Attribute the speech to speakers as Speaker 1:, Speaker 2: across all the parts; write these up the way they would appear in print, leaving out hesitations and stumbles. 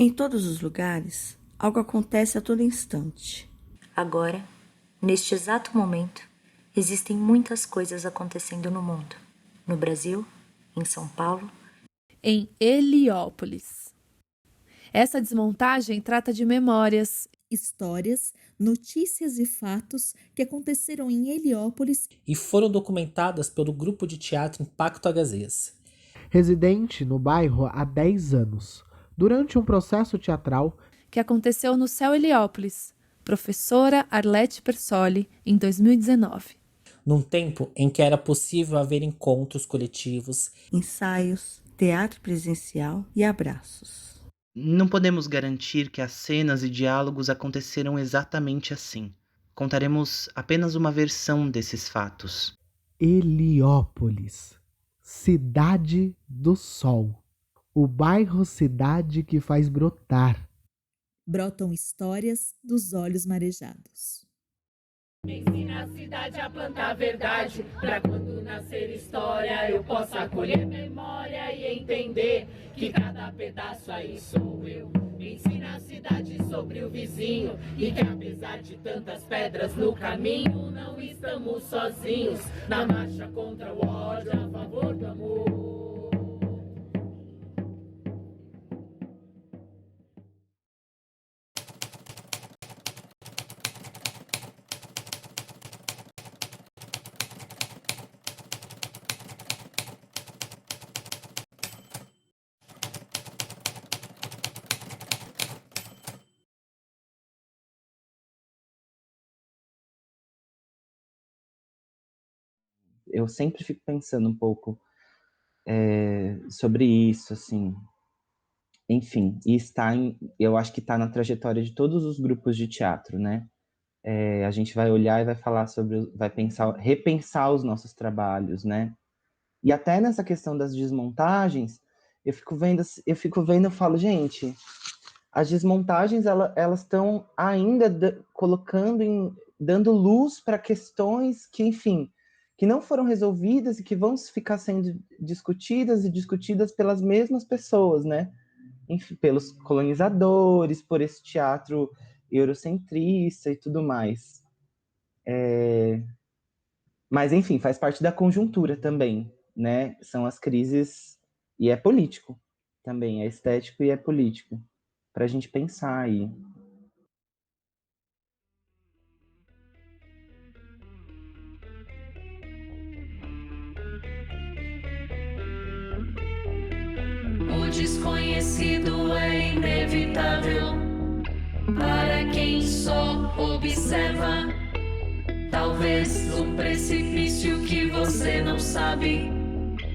Speaker 1: Em todos os lugares, algo acontece a todo instante.
Speaker 2: Agora, neste exato momento, existem muitas coisas acontecendo no mundo. No Brasil, em São Paulo,
Speaker 3: em Heliópolis. Essa desmontagem trata de memórias,
Speaker 4: histórias, notícias e fatos que aconteceram em Heliópolis
Speaker 5: e foram documentadas pelo grupo de teatro Impacto Agazês.
Speaker 6: Residente no bairro há 10 anos, durante um processo teatral
Speaker 3: que aconteceu no Céu Heliópolis, professora Arlete Persoli, em 2019.
Speaker 5: Num tempo em que era possível haver encontros coletivos,
Speaker 1: ensaios, teatro presencial e abraços.
Speaker 7: Não podemos garantir que as cenas e diálogos aconteceram exatamente assim. Contaremos apenas uma versão desses fatos.
Speaker 6: Heliópolis, Cidade do Sol, o bairro cidade que faz brotar.
Speaker 4: Brotam histórias dos olhos marejados.
Speaker 8: Ensina a cidade a plantar a verdade, pra quando nascer história eu possa colher memória e entender que cada pedaço aí sou eu. Ensina a cidade sobre o vizinho e que apesar de tantas pedras no caminho, não estamos sozinhos na marcha contra o ódio, a favor do amor.
Speaker 7: Eu sempre fico pensando um pouco sobre isso, assim. Enfim, e eu acho que está na trajetória de todos os grupos de teatro, né? A gente vai olhar e vai falar vai pensar, repensar os nossos trabalhos, né? E até nessa questão das desmontagens, eu fico vendo, eu falo, gente, as desmontagens, elas estão ainda dando luz para questões que, enfim, que não foram resolvidas e que vão ficar sendo discutidas e discutidas pelas mesmas pessoas, né? Enfim, pelos colonizadores, por esse teatro eurocentrista e tudo mais. Mas, enfim, faz parte da conjuntura também, né? São as crises, e é político também, é estético e é político, para a gente pensar aí.
Speaker 8: O desconhecido é inevitável para quem só observa. Talvez um precipício que você não sabe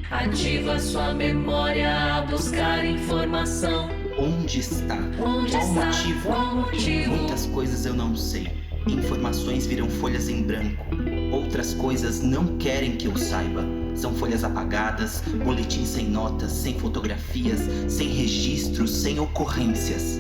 Speaker 8: ativa sua memória a buscar informação.
Speaker 7: Onde está? Qual motivo? Muitas coisas eu não sei. Informações viram folhas em branco. Outras coisas não querem que eu saiba. São folhas apagadas, boletins sem notas, sem fotografias, sem registros, sem ocorrências.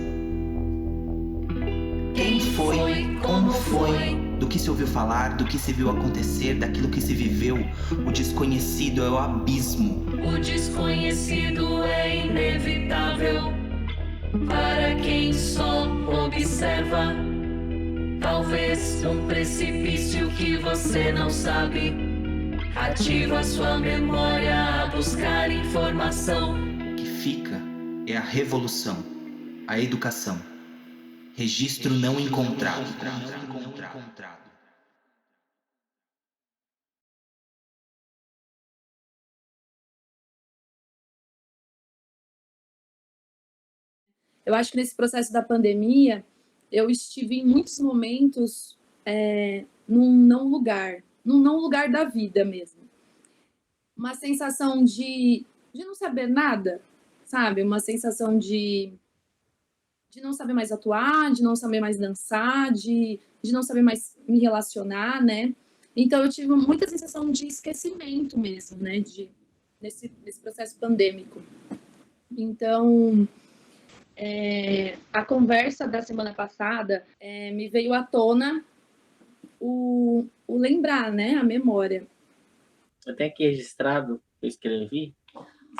Speaker 7: Quem foi? Como foi? Do que se ouviu falar, do que se viu acontecer, daquilo que se viveu. O desconhecido é o abismo.
Speaker 8: O desconhecido é inevitável para quem só observa. Talvez um precipício que você não sabe ativa sua memória a buscar informação.
Speaker 7: O que fica é a revolução, a educação. Registro não encontrado.
Speaker 9: Eu acho que nesse processo da pandemia, eu estive em muitos momentos num não lugar da vida mesmo. Uma sensação de não saber nada, sabe? Uma sensação de não saber mais atuar, de não saber mais dançar, de não saber mais me relacionar, né? Então, eu tive muita sensação de esquecimento mesmo, né? Nesse processo pandêmico. Então, a conversa da semana passada me veio à tona o lembrar, né? A memória.
Speaker 10: Eu tenho aqui registrado, eu escrevi,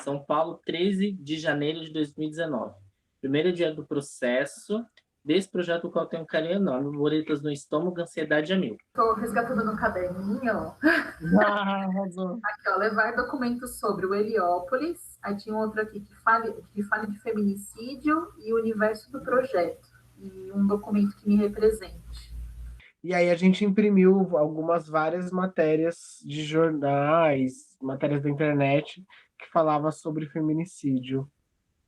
Speaker 10: São Paulo, 13 de janeiro de 2019.
Speaker 5: Primeiro dia do processo, desse projeto do qual tenho um carinho enorme, boletas no estômago, ansiedade a mil.
Speaker 10: Estou resgatando no caderninho. Aqui, ó, levar documentos sobre o Heliópolis. Aí tinha um outro aqui que fale de feminicídio e o universo do projeto. E um documento que me represente.
Speaker 6: E aí a gente imprimiu várias matérias de jornais, matérias da internet, que falava sobre feminicídio.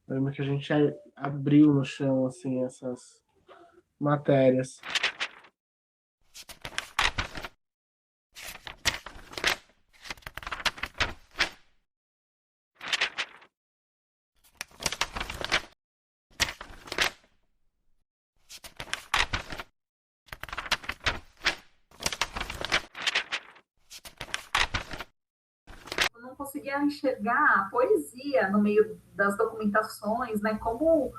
Speaker 6: Lembro que a gente abriu no chão, assim, essas matérias.
Speaker 10: Eu não conseguia enxergar a poesia no meio das documentações, né? Como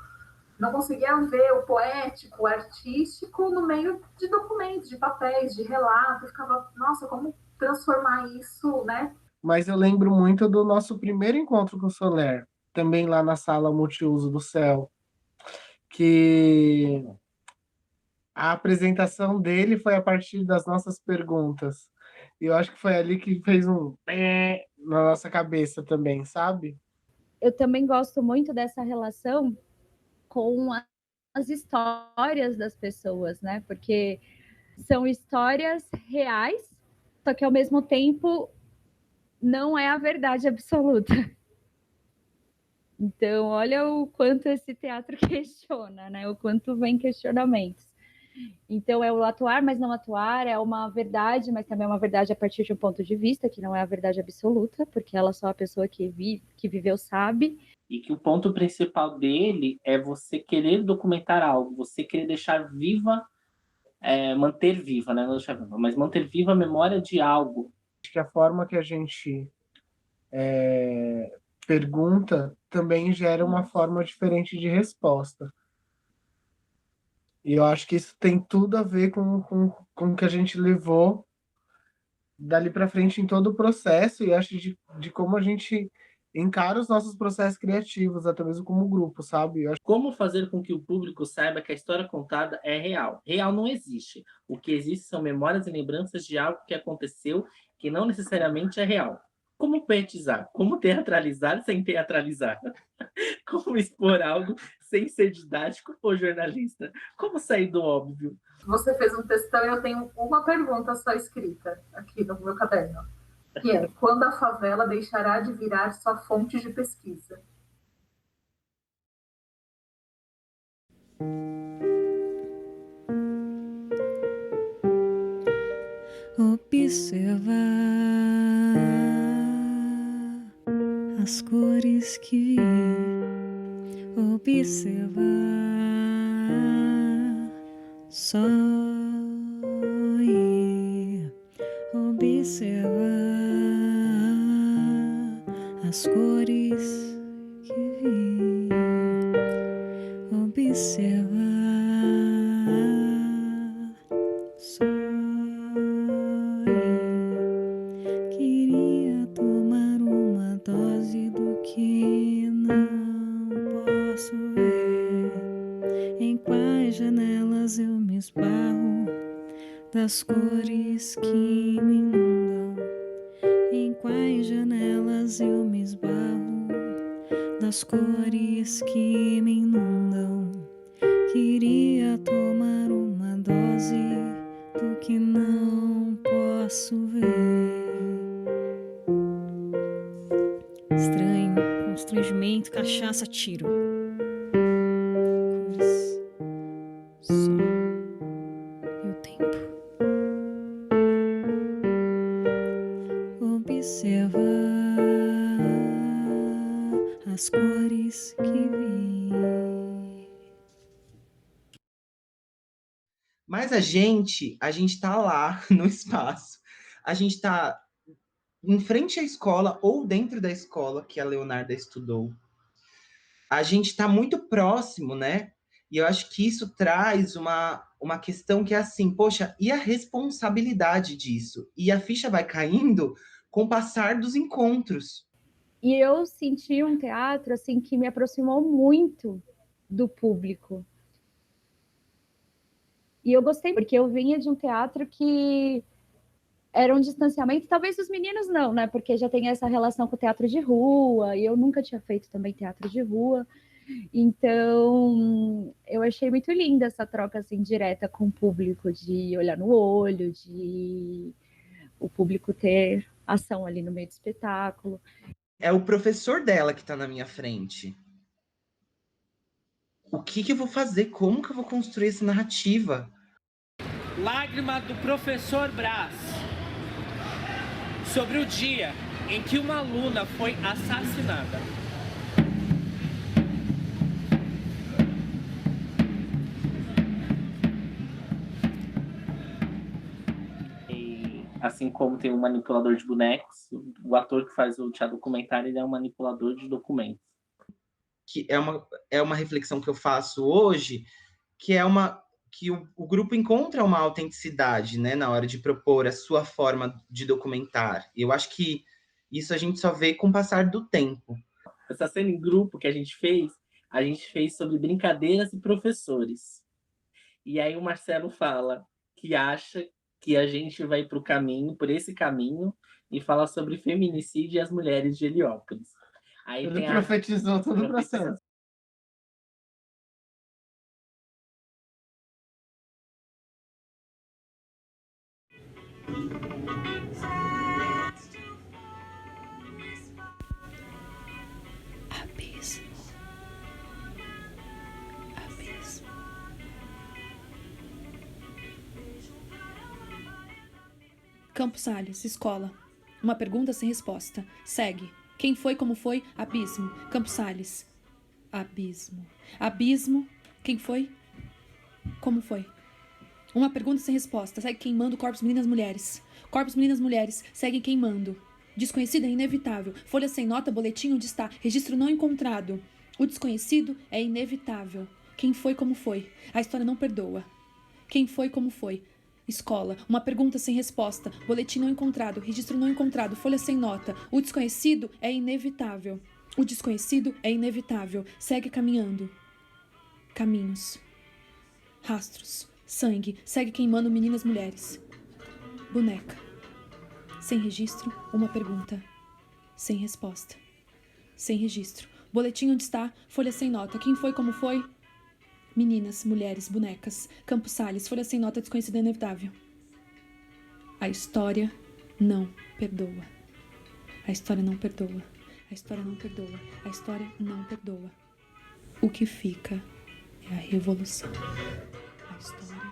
Speaker 10: não conseguia ver o poético, o artístico no meio de documentos, de papéis, de relatos. Eu ficava, nossa, como transformar isso, né?
Speaker 6: Mas eu lembro muito do nosso primeiro encontro com o Soler, também lá na sala multiuso do CEL, que a apresentação dele foi a partir das nossas perguntas. E eu acho que foi ali que fez um na nossa cabeça também, sabe?
Speaker 11: Eu também gosto muito dessa relação com as histórias das pessoas, né? Porque são histórias reais, só que ao mesmo tempo não é a verdade absoluta. Então, olha o quanto esse teatro questiona, né? O quanto vem questionamentos. Então, é o atuar, mas não atuar, é uma verdade, mas também é uma verdade a partir de um ponto de vista, que não é a verdade absoluta, porque ela só a pessoa que viveu sabe.
Speaker 5: E que o ponto principal dele é você querer documentar algo, você querer deixar viva, manter viva, né? Não deixar viva, mas manter viva a memória de algo.
Speaker 6: Acho que a forma que a gente pergunta também gera uma forma diferente de resposta. E eu acho que isso tem tudo a ver com o que a gente levou dali para frente em todo o processo, e acho de como a gente encara os nossos processos criativos, até mesmo como grupo, sabe?
Speaker 5: Como fazer com que o público saiba que a história contada é real? Real não existe. O que existe são memórias e lembranças de algo que aconteceu que não necessariamente é real. Como poetizar? Como teatralizar sem teatralizar? Como expor algo sem ser didático ou jornalista? Como sair do óbvio?
Speaker 10: Você fez um textão e eu tenho uma pergunta só escrita aqui no meu caderno, que é: quando a favela deixará de virar sua fonte de pesquisa?
Speaker 12: Observar as cores que vi, observar só ir, observar as cores que vi, observar só ir. Queria tomar uma dose do que não posso ver. Em quais janelas eu me esbarro das cores que me inundam? Em quais janelas eu me esbarro das cores que me inundam? Queria tomar uma dose do que não posso ver. Estranho, constrangimento, cachaça, tiro. Cores, só e o tempo. Observar as cores que vi.
Speaker 7: Mas a gente tá lá no espaço. A gente tá em frente à escola ou dentro da escola que a Leonarda estudou. A gente está muito próximo, né? E eu acho que isso traz uma questão que é assim, poxa, e a responsabilidade disso? E a ficha vai caindo com o passar dos encontros.
Speaker 11: E eu senti um teatro assim que me aproximou muito do público. E eu gostei, porque eu vinha de um teatro que era um distanciamento, talvez dos meninos não, né? Porque já tem essa relação com o teatro de rua, e eu nunca tinha feito também teatro de rua. Então, eu achei muito linda essa troca assim direta com o público, de olhar no olho, de o público ter ação ali no meio do espetáculo.
Speaker 7: É o professor dela que tá na minha frente. O que eu vou fazer? Como que eu vou construir essa narrativa?
Speaker 8: Lágrima do professor Brás, sobre o dia em que uma aluna foi assassinada.
Speaker 5: E, assim como tem um manipulador de bonecos, o ator que faz o teatro documentário, ele é um manipulador de documentos.
Speaker 7: Que é uma reflexão que eu faço hoje, que é que o grupo encontra uma autenticidade, né, na hora de propor a sua forma de documentar. E eu acho que isso a gente só vê com o passar do tempo.
Speaker 5: Essa cena em grupo que a gente fez sobre brincadeiras e professores. E aí o Marcelo fala que acha que a gente vai por esse caminho, e fala sobre feminicídio e as mulheres de Heliópolis. Aí
Speaker 6: Ele profetizou todo o processo.
Speaker 12: Abismo. Abismo.
Speaker 3: Campos Sales, escola. Uma pergunta sem resposta. Segue. Quem foi, como foi? Abismo. Campos Sales. Abismo. Abismo. Quem foi? Como foi? Uma pergunta sem resposta. Segue queimando corpos, meninas, mulheres. Corpos, meninas, mulheres. Seguem queimando. Desconhecido é inevitável. Folha sem nota, boletim onde está. Registro não encontrado. O desconhecido é inevitável. Quem foi, como foi? A história não perdoa. Quem foi, como foi? Escola. Uma pergunta sem resposta. Boletim não encontrado. Registro não encontrado. Folha sem nota. O desconhecido é inevitável. O desconhecido é inevitável. Segue caminhando. Caminhos. Rastros. Sangue. Segue queimando meninas, mulheres. Boneca. Sem registro, uma pergunta. Sem resposta. Sem registro. Boletim onde está? Folha sem nota. Quem foi, como foi? Meninas, mulheres, bonecas. Campos Sales, folha sem nota, desconhecida inevitável. A história não perdoa. A história não perdoa. A história não perdoa. A história não perdoa. O que fica é a revolução. A história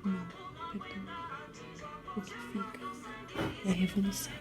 Speaker 3: não perdoa. O que fica é a revolução.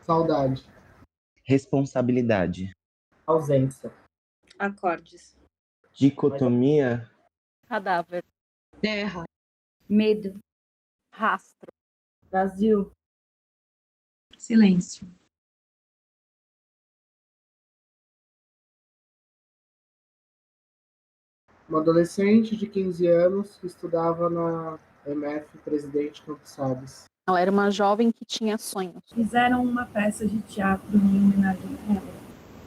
Speaker 6: Saudade.
Speaker 7: Responsabilidade.
Speaker 5: Ausência.
Speaker 13: Acordes.
Speaker 7: Dicotomia.
Speaker 11: Cadáver.
Speaker 13: Terra.
Speaker 11: Medo.
Speaker 13: Rastro.
Speaker 9: Vazio.
Speaker 13: Silêncio.
Speaker 6: Uma adolescente de 15 anos que estudava na MF Presidente Campos Salles.
Speaker 14: Ela era uma jovem que tinha sonhos.
Speaker 9: Fizeram uma peça de teatro em homenagem a ela.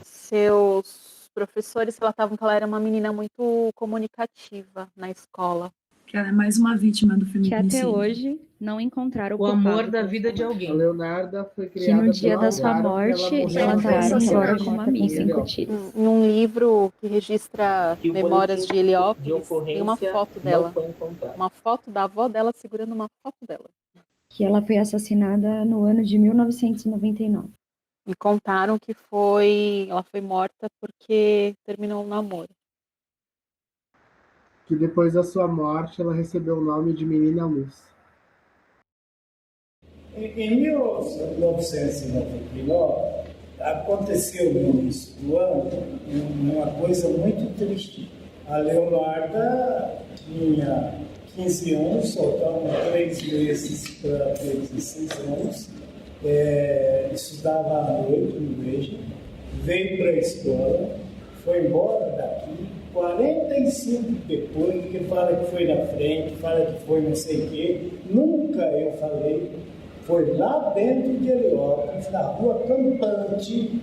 Speaker 14: Seus professores relatavam que ela era uma menina muito comunicativa na escola.
Speaker 9: Que ela é mais uma vítima do
Speaker 11: Que
Speaker 9: feminicídio.
Speaker 11: até hoje não encontraram
Speaker 13: O amor da vida de
Speaker 6: A
Speaker 13: alguém.
Speaker 6: Leonarda foi
Speaker 11: Que
Speaker 6: criada
Speaker 11: no dia
Speaker 6: pelo
Speaker 11: da sua
Speaker 6: Álvaro,
Speaker 11: morte,
Speaker 6: ela morreu
Speaker 11: relataram
Speaker 6: em
Speaker 11: agora
Speaker 6: São
Speaker 11: com uma com 5 tiros.
Speaker 14: Em um livro que registra
Speaker 5: Que o
Speaker 14: memórias
Speaker 5: boletim
Speaker 14: de Heliópolis,
Speaker 5: de
Speaker 14: tem uma
Speaker 5: ocorrência
Speaker 14: foto
Speaker 5: não
Speaker 14: dela.
Speaker 5: foi encontrado.
Speaker 14: Uma foto da avó dela segurando uma foto dela.
Speaker 11: Que ela foi assassinada no ano de 1999.
Speaker 14: E contaram que ela foi morta porque terminou um namoro.
Speaker 6: Que depois da sua morte ela recebeu o nome de Menina Luz.
Speaker 15: Em 1999, aconteceu no início do ano uma coisa muito triste. A Leonarda tinha 15 anos, faltavam 3 meses para ter 16 anos, estudava à noite no igreja, veio para a escola, foi embora daqui, 45 depois, que fala que foi na frente, fala que foi não sei o quê, nunca eu falei. Foi lá dentro de Heliópolis, na rua Campante,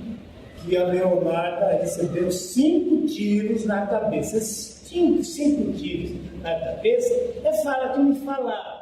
Speaker 15: que a Leonarda recebeu 5 tiros na cabeça. 5 tiros na cabeça, fala que me falaram.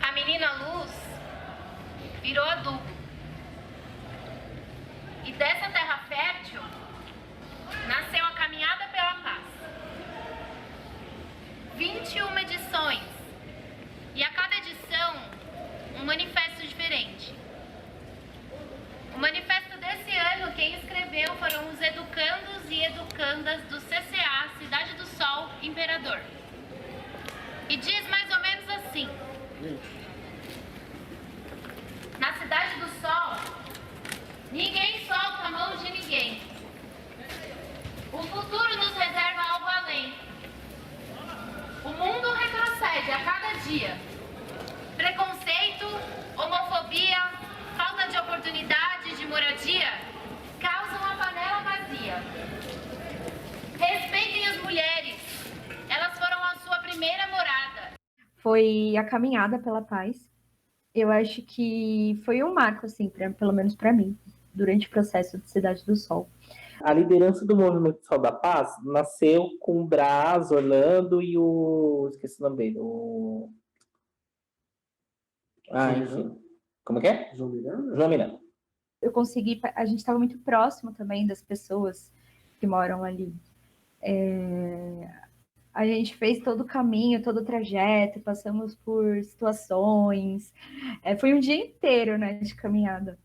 Speaker 16: A menina Luz virou adubo. E dessa terra fértil nasceu a Caminhada pela Paz. 21 edições. E a cada edição, um manifesto diferente. O manifesto desse ano, quem escreveu foram os educandos e educandas do CCA Cidade do Sol Imperador. E diz mais ou menos assim: na Cidade do Sol, ninguém solta a mão de ninguém. O futuro nos reserva algo além. O mundo retrocede a cada dia. Preconceito, homofobia, falta de oportunidade, de moradia, causam a panela vazia. Respeitem as mulheres. Elas foram a sua primeira morada.
Speaker 11: Foi a Caminhada pela Paz. Eu acho que foi um marco, assim, pelo menos para mim, durante o processo de Cidade do Sol.
Speaker 5: A liderança do Movimento Sol da Paz nasceu com o Brás, Orlando e esqueci o nome dele. Enfim. Como é que é?
Speaker 6: João Miranda?
Speaker 5: João Miranda.
Speaker 11: A gente estava muito próximo também das pessoas que moram ali. A gente fez todo o caminho, todo o trajeto, passamos por situações. Foi um dia inteiro, né, de caminhada.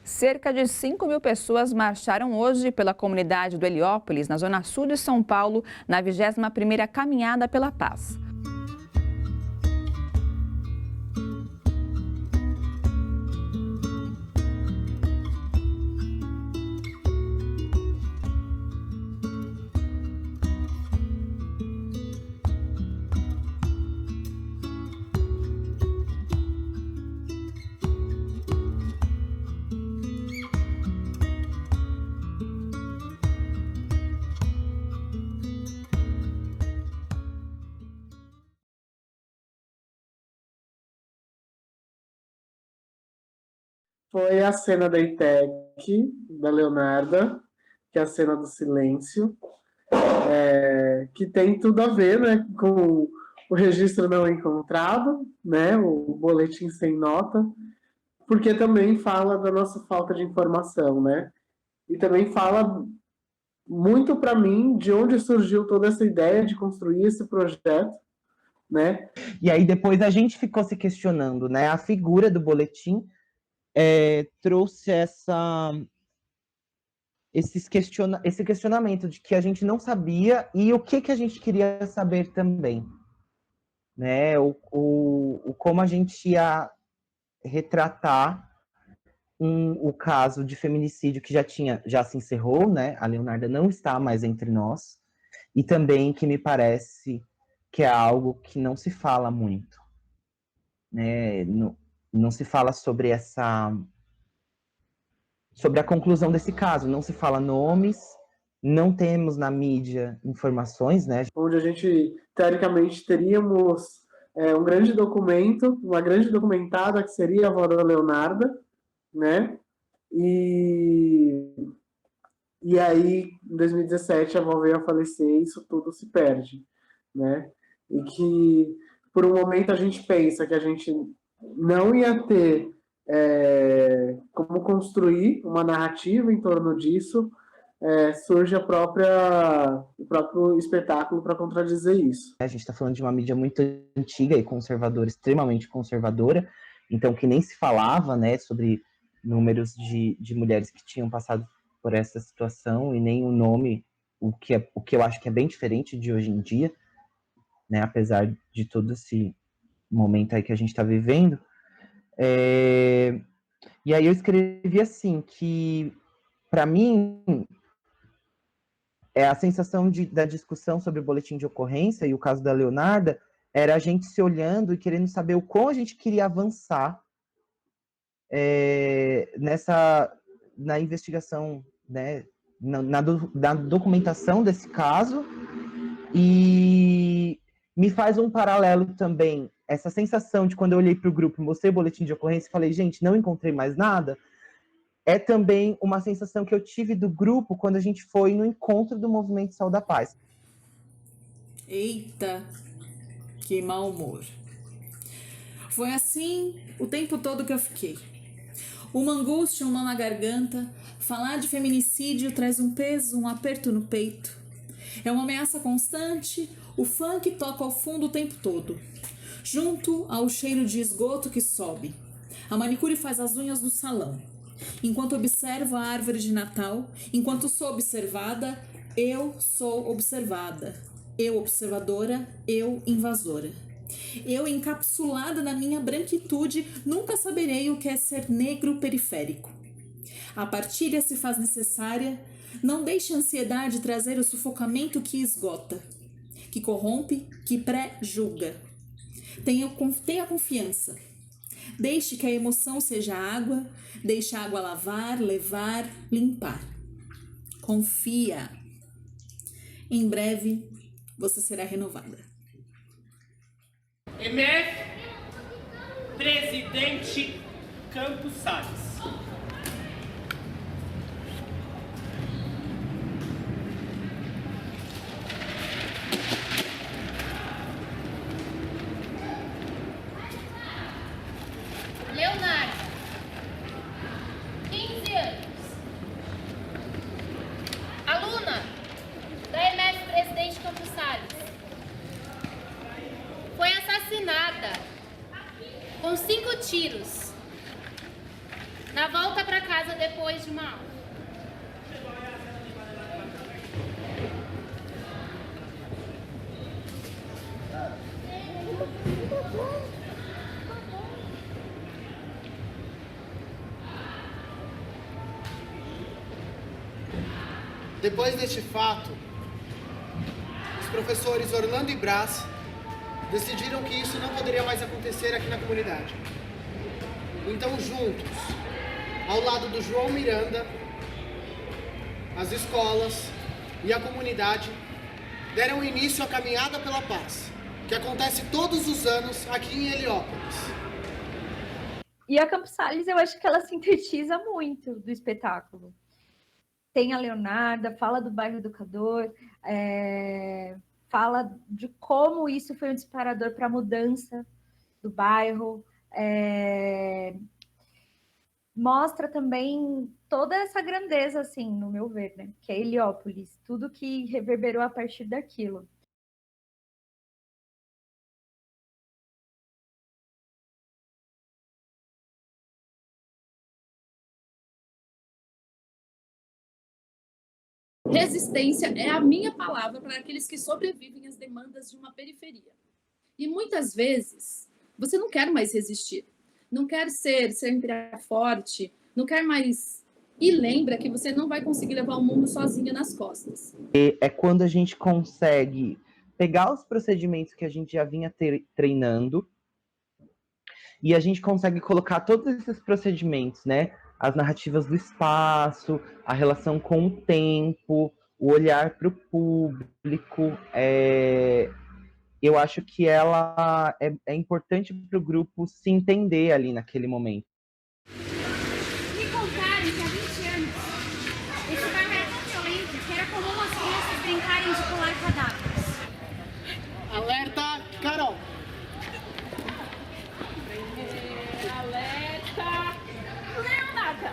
Speaker 17: Cerca de 5.000 pessoas marcharam hoje pela comunidade do Heliópolis, na zona sul de São Paulo, na 21ª Caminhada pela Paz.
Speaker 6: Foi a cena da ITEC, da Leonarda, que é a cena do silêncio, que tem tudo a ver, né, com o registro não encontrado, né, o boletim sem nota, porque também fala da nossa falta de informação, né, e também fala muito para mim de onde surgiu toda essa ideia de construir esse projeto, né.
Speaker 7: E aí depois a gente ficou se questionando, né, a figura do boletim trouxe esse questionamento de que a gente não sabia e o que a gente queria saber também, né? Como a gente ia retratar o caso de feminicídio que já se encerrou, né? A Leonarda não está mais entre nós, e também que me parece que é algo que não se fala muito, né? Não se fala sobre a conclusão desse caso, não se fala nomes, não temos na mídia informações, né?
Speaker 6: Onde a gente, teoricamente, teríamos um grande documento, uma grande documentada que seria a avó da Leonarda, né? E aí, em 2017, a avó veio a falecer e isso tudo se perde, né? E que, por um momento, a gente pensa que a gente não ia ter como construir uma narrativa em torno disso, surge o próprio espetáculo para contradizer isso.
Speaker 7: A gente está falando de uma mídia muito antiga e conservadora, extremamente conservadora, então que nem se falava, né, sobre números de mulheres que tinham passado por essa situação e nem o nome, o que eu acho que é bem diferente de hoje em dia, né, apesar de todo esse momento aí que a gente está vivendo. E aí eu escrevi assim, que para mim a sensação da discussão sobre o boletim de ocorrência e o caso da Leonarda era a gente se olhando e querendo saber o quão a gente queria avançar na investigação, né, na documentação desse caso, e me faz um paralelo também, essa sensação de quando eu olhei para o grupo, mostrei o boletim de ocorrência e falei, gente, não encontrei mais nada, é também uma sensação que eu tive do grupo quando a gente foi no encontro do Movimento Saúde da Paz.
Speaker 18: Eita, que mau humor. Foi assim o tempo todo que eu fiquei. Uma angústia, um nó na garganta, falar de feminicídio traz um peso, um aperto no peito. É uma ameaça constante, o funk toca ao fundo o tempo todo. Junto ao cheiro de esgoto que sobe. A manicure faz as unhas no salão. Enquanto observo a árvore de Natal, enquanto sou observada, eu sou observada. Eu observadora, eu invasora. Eu, encapsulada na minha branquitude, nunca saberei o que é ser negro periférico. A partilha se faz necessária, não deixe a ansiedade trazer o sufocamento que esgota, que corrompe, que pré-julga. Tenha confiança. Deixe que a emoção seja água, deixe a água lavar, levar, limpar. Confia. Em breve, você será renovada.
Speaker 5: MF, Presidente Campos Salles.
Speaker 16: Leonardo, 15 anos. Aluna da MF Presidente Campos Salles. com 5 tiros na volta para casa depois de uma aula.
Speaker 19: Depois deste fato, os professores Orlando e Brás decidiram que isso não poderia mais acontecer aqui na comunidade. Então, juntos, ao lado do João Miranda, as escolas e a comunidade deram início à Caminhada pela Paz, que acontece todos os anos aqui em Heliópolis.
Speaker 11: E a Campos Sales, eu acho que ela sintetiza muito do espetáculo. Tem a Leonarda, fala do bairro Educador, fala de como isso foi um disparador para a mudança do bairro, mostra também toda essa grandeza, assim, no meu ver, né? Que é Heliópolis, tudo que reverberou a partir daquilo.
Speaker 3: Resistência é a minha palavra para aqueles que sobrevivem às demandas de uma periferia. E muitas vezes você não quer mais resistir, não quer ser sempre forte, não quer mais. E lembra que você não vai conseguir levar o mundo sozinha nas costas.
Speaker 7: E é quando a gente consegue pegar os procedimentos que a gente já vinha treinando e a gente consegue colocar todos esses procedimentos, né? As narrativas do espaço, a relação com o tempo, o olhar para o público. Eu acho que ela é importante para o grupo se entender ali naquele momento.
Speaker 16: Me contaram que há 20 anos esse bairro era tão violento que era comum as crianças brincarem de pular cadáveres.
Speaker 19: Alerta, Carol!
Speaker 16: Alerta! Não, nada!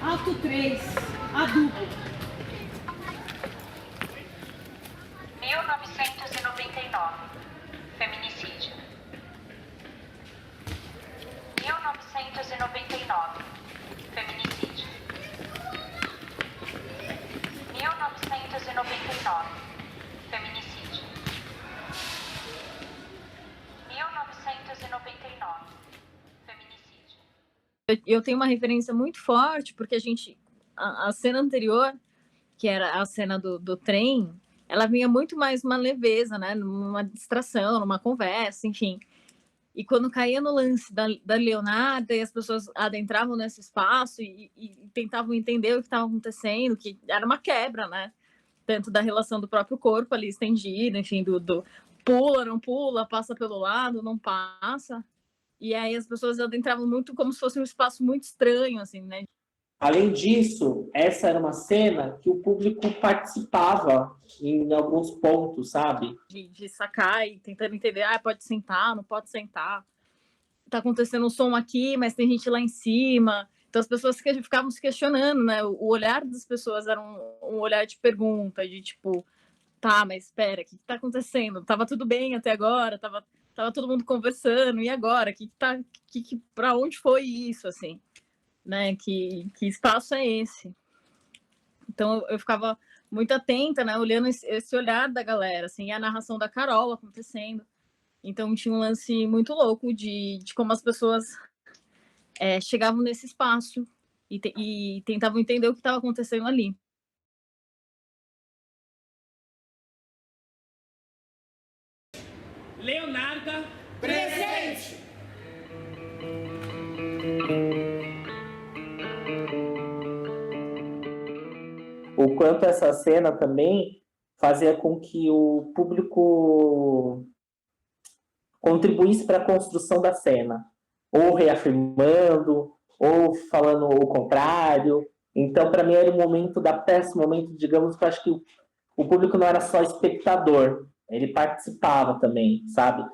Speaker 18: Alto 3, adulto.
Speaker 2: 1999, feminicídio. 1999, feminicídio. 1999, feminicídio. 1999, feminicídio.
Speaker 13: Eu tenho uma referência muito forte, porque a cena anterior, que era a cena do trem, ela vinha muito mais uma leveza, né? Numa distração, numa conversa, enfim. E quando caía no lance da Leonarda e as pessoas adentravam nesse espaço e tentavam entender o que estava acontecendo, que era uma quebra, né? Tanto da relação do próprio corpo ali estendido, enfim, do pula, não pula, passa pelo lado, não passa. E aí as pessoas adentravam muito como se fosse um espaço muito estranho, assim, né?
Speaker 5: Além disso, essa era uma cena que o público participava em alguns pontos, sabe?
Speaker 13: De sacar e tentando entender, pode sentar, não pode sentar. Tá acontecendo um som aqui, mas tem gente lá em cima. Então as pessoas ficavam se questionando, né? O olhar das pessoas era um olhar de pergunta, de tipo, tá, mas espera, o que tá acontecendo? Tava tudo bem até agora, tava todo mundo conversando, e agora? Pra onde foi isso, assim? Né? Que espaço é esse? Então eu ficava muito atenta, né? Olhando esse olhar da galera, assim, e a narração da Carol acontecendo. Então tinha um lance muito louco de como as pessoas chegavam nesse espaço e tentavam entender o que estava acontecendo ali.
Speaker 8: Leonarda, presente!
Speaker 5: O quanto essa cena também fazia com que o público contribuísse para a construção da cena, ou reafirmando, ou falando o contrário. Então, para mim, era o momento da peça, o momento, digamos, que eu acho que o público não era só espectador, ele participava também, sabe?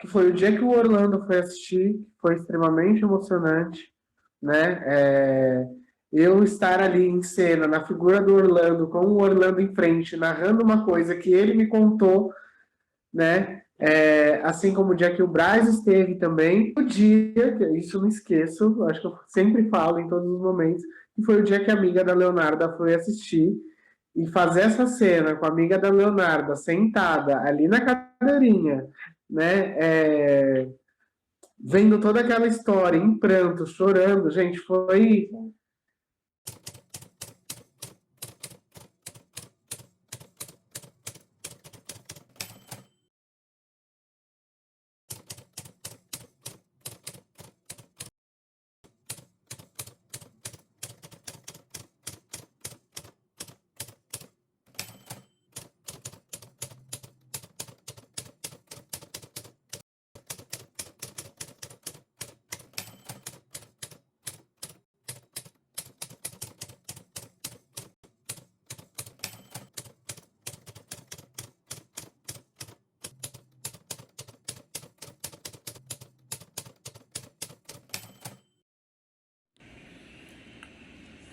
Speaker 6: Que foi o dia que o Orlando foi assistir, foi extremamente emocionante, né? Eu estar ali em cena, na figura do Orlando, com o Orlando em frente, narrando uma coisa que ele me contou, né? Assim como o dia que o Braz esteve também, o dia, isso eu não esqueço, acho que eu sempre falo em todos os momentos, que foi o dia que a amiga da Leonarda foi assistir, e fazer essa cena com a amiga da Leonarda sentada ali na cadeirinha, né? Vendo toda aquela história, em pranto, chorando, gente, foi...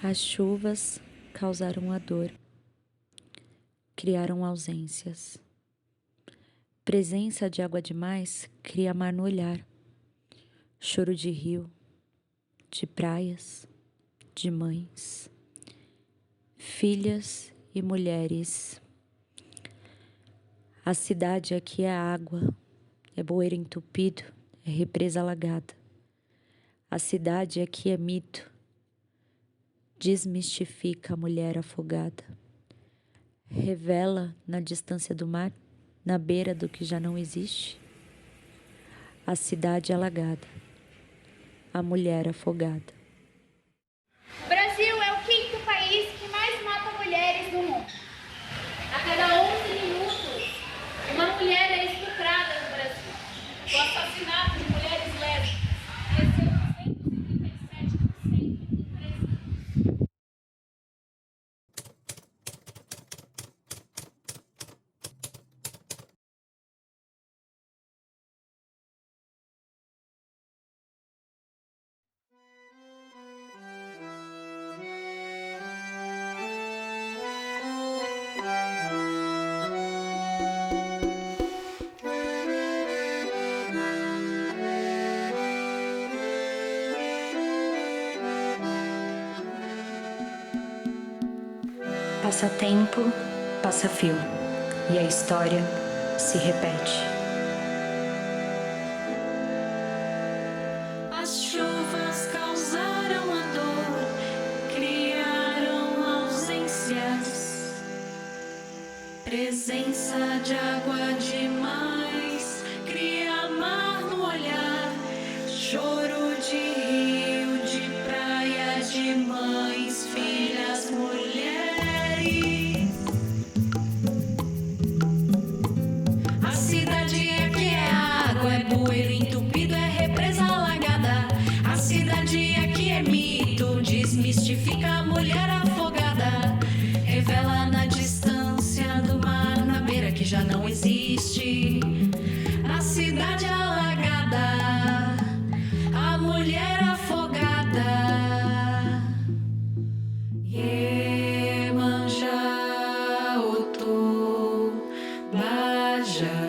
Speaker 2: As chuvas causaram a dor, criaram ausências. Presença de água demais cria mar no olhar. Choro de rio, de praias, de mães, filhas e mulheres. A cidade aqui é água, é bueiro entupido, é represa alagada. A cidade aqui é mito. Desmistifica a mulher afogada. Revela na distância do mar, na beira do que já não existe. A cidade alagada. A mulher afogada.
Speaker 16: O Brasil é o 5º país que mais mata mulheres no mundo. A cada 11 minutos, uma mulher é estuprada no Brasil. O assassinato de mulheres lésbicas cresceu 237% em 3 anos.
Speaker 2: Passa tempo, passa fio, e a história se repete.
Speaker 12: As chuvas causaram a dor, criaram ausências. Presença de água demais, cria mar no olhar. Choro de rio, de praia, de mães, filhas, mulheres. A cidade aqui é água, é bueiro entupido, é represa alagada. A cidade aqui é mito, desmistifica a mulher afogada. Revela na distância do mar, na beira que já não existe. A cidade alagada, a mulher afogada. Iemanjá, Otu. já.